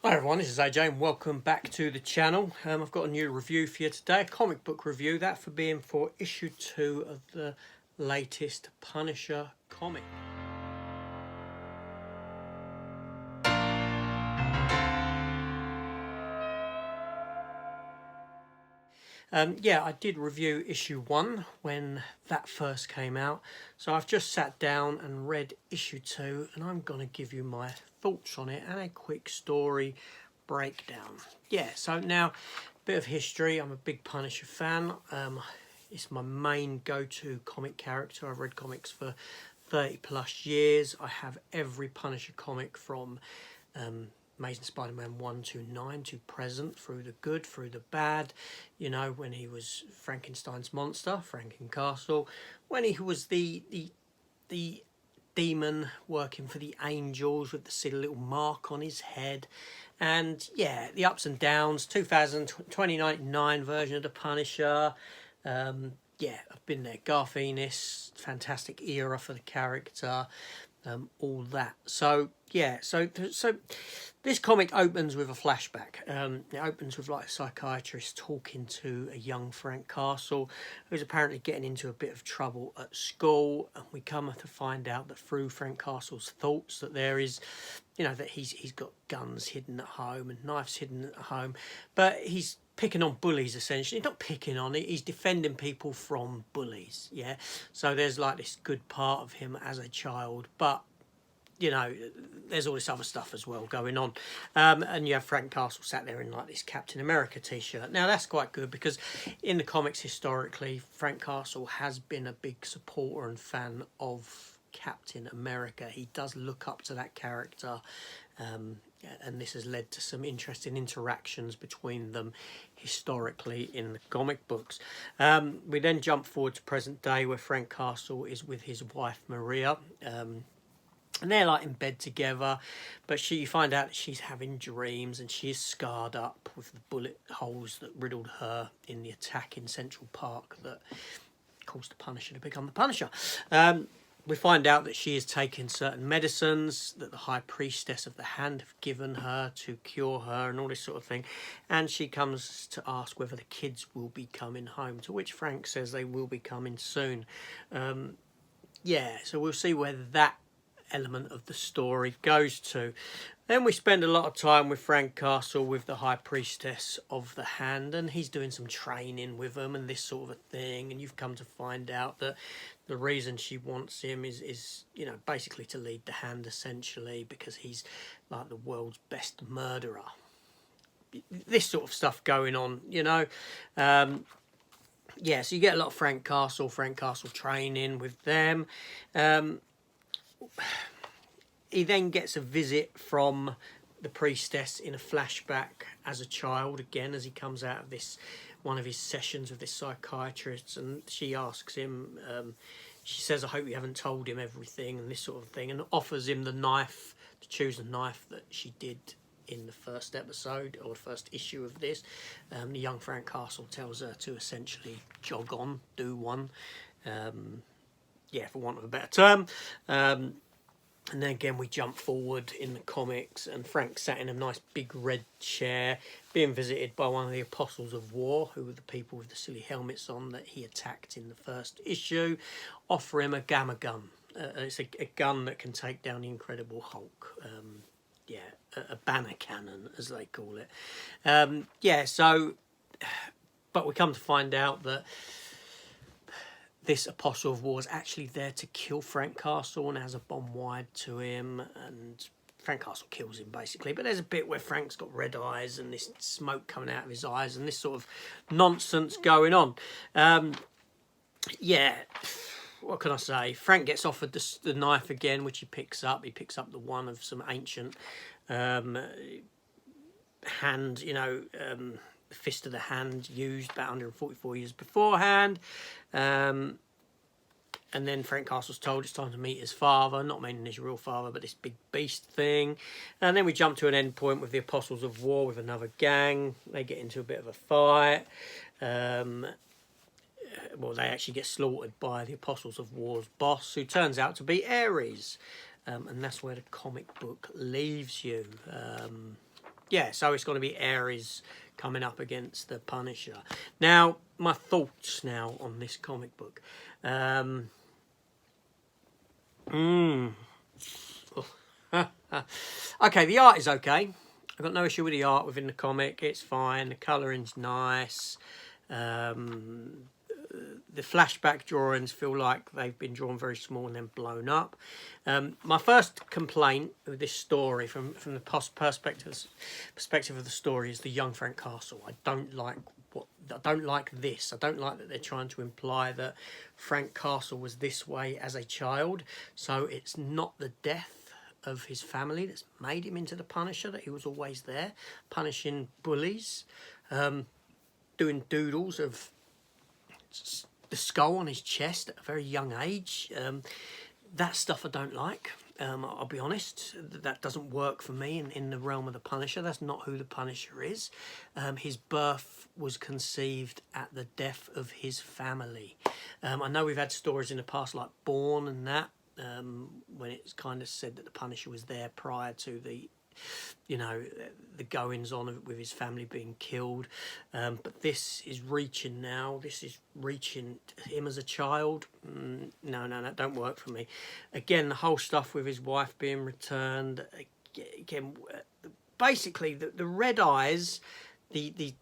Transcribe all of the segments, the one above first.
Hi everyone, this is AJ and welcome back to the channel. I've got a new review for you today, a comic book review, that for being for issue 2 of the latest Punisher comic. Yeah, I did review issue 1 when that first came out, so I've just sat down and read issue 2 and I'm going to give you my thoughts on it and a quick story breakdown. Yeah, so now, bit of history. I'm a big Punisher fan. It's my main go-to comic character. I've read comics for 30 plus years. I have every Punisher comic from Amazing Spider-Man 1 to 9 to present, through the good, through the bad, you know, when he was Frankenstein's monster, Frankencastle, when he was the demon working for the angels with the silly little mark on his head, and yeah, the ups and downs. 2099 version of the Punisher. Yeah, I've been there. Garth Ennis, fantastic era for the character. All that. So yeah, so this comic opens with a flashback. It opens with like a psychiatrist talking to a young Frank Castle, who's apparently getting into a bit of trouble at school, and we come to find out that through Frank Castle's thoughts that there is, you know, that he's got guns hidden at home and knives hidden at home, but he's picking on bullies essentially. He's not picking on it, he's defending people from bullies. Yeah, so there's like this good part of him as a child, but you know, there's all this other stuff as well going on. And you have Frank Castle sat there in like this Captain America t-shirt. Now that's quite good because in the comics historically, Frank Castle has been a big supporter and fan of Captain America. He does look up to that character, and this has led to some interesting interactions between them historically in the comic books. We then jump forward to present day, where Frank Castle is with his wife Maria, and they're like in bed together, but you find out that she's having dreams and she is scarred up with the bullet holes that riddled her in the attack in Central Park that caused the Punisher to become the Punisher. We find out that she is taking certain medicines that the High Priestess of the Hand have given her to cure her and all this sort of thing. And she comes to ask whether the kids will be coming home, to which Frank says they will be coming soon. Yeah, so we'll see where that element of the story goes to. Then we spend a lot of time with Frank Castle with the High Priestess of the Hand, and he's doing some training with them and this sort of a thing, and you've come to find out that the reason she wants him is you know, basically to lead the Hand essentially, because he's like the world's best murderer. This sort of stuff going on, you know. Yeah, so you get a lot of Frank Castle training with them. He then gets a visit from the priestess in a flashback as a child, again, as he comes out of this one of his sessions with this psychiatrist, and she asks him, she says, I hope you haven't told him everything, and this sort of thing, and offers him the knife, to choose the knife that she did in the first episode, or the first issue of this. The young Frank Castle tells her to essentially jog on, do one, yeah, for want of a better term. And then again, we jump forward in the comics, and Frank sat in a nice big red chair, being visited by one of the Apostles of War, who were the people with the silly helmets on that he attacked in the first issue, offer him a gamma gun. It's a gun that can take down the Incredible Hulk. Yeah, a banner cannon, as they call it. Yeah, so, but we come to find out that this Apostle of War is actually there to kill Frank Castle and has a bomb wired to him, and Frank Castle kills him basically. But there's a bit where Frank's got red eyes and this smoke coming out of his eyes and this sort of nonsense going on. Yeah, what can I say? Frank gets offered the knife again, which he picks up. He picks up the one of some ancient hand, you know, Fist of the Hand used about 144 years beforehand. And then Frank Castle's told it's time to meet his father, not meaning his real father, but this big beast thing. And then we jump to an end point with the Apostles of War with another gang. They get into a bit of a fight. Well, they actually get slaughtered by the Apostles of War's boss, who turns out to be Ares. And that's where the comic book leaves you. yeah, so it's going to be Ares coming up against the Punisher. Now, my thoughts now on this comic book. Okay, the art is okay. I've got no issue with the art within the comic. It's fine. The colouring's nice. The flashback drawings feel like they've been drawn very small and then blown up. My first complaint with this story, from the perspective of the story, is the young Frank Castle. I don't like this. I don't like that they're trying to imply that Frank Castle was this way as a child. So it's not the death of his family that's made him into the Punisher, that he was always there, punishing bullies, doing doodles of the skull on his chest at a very young age. That stuff I don't like. I'll be honest, that doesn't work for me in the realm of the Punisher. That's not who the Punisher is. His birth was conceived at the death of his family. I know we've had stories in the past like Born and that, when it's kind of said that the Punisher was there prior to the, you know, the goings on with his family being killed. But this is reaching now. This is reaching him as a child. No, that don't work for me. Again, the whole stuff with his wife being returned. Again, basically the red eyes, the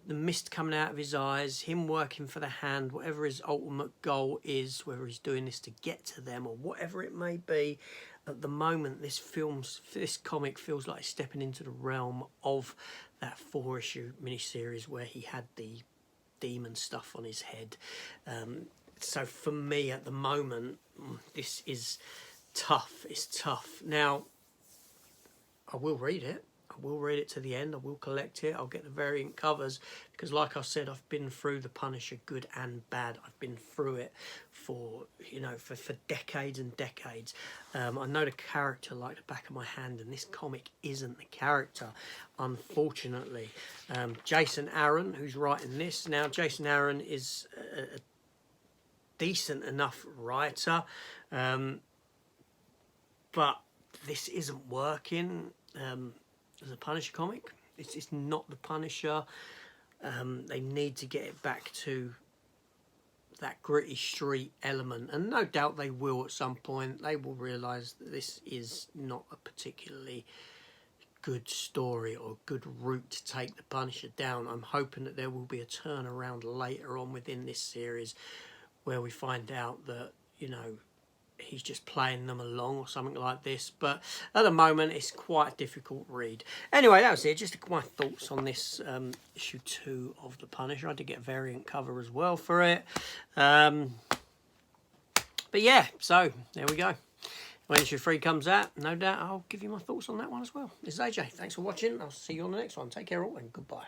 mist coming out of his eyes, him working for the Hand, whatever his ultimate goal is, whether he's doing this to get to them or whatever it may be. At the moment, this comic feels like stepping into the realm of that 4-issue miniseries where he had the demon stuff on his head. So for me, at the moment, this is tough. It's tough. Now, I will read it. I will read it to the end. I will collect it. I'll get the variant covers because, like I said, I've been through the Punisher, good and bad. I've been through it for decades and decades. I know the character like the back of my hand, and this comic isn't the character, unfortunately. Jason Aaron, who's writing this now, Jason Aaron is a decent enough writer, but this isn't working. As a Punisher comic, it's not the Punisher. They need to get it back to that gritty street element, and no doubt they will at some point. They will realise that this is not a particularly good story or good route to take the Punisher down. I'm hoping that there will be a turnaround later on within this series where we find out that, you know, he's just playing them along or something like this. But at the moment, it's quite a difficult read. Anyway, that was it. Just my thoughts on this issue 2 of The Punisher. I did get a variant cover as well for it. But yeah, so there we go. When issue 3 comes out, no doubt I'll give you my thoughts on that one as well. This is AJ. Thanks for watching. I'll see you on the next one. Take care all and goodbye.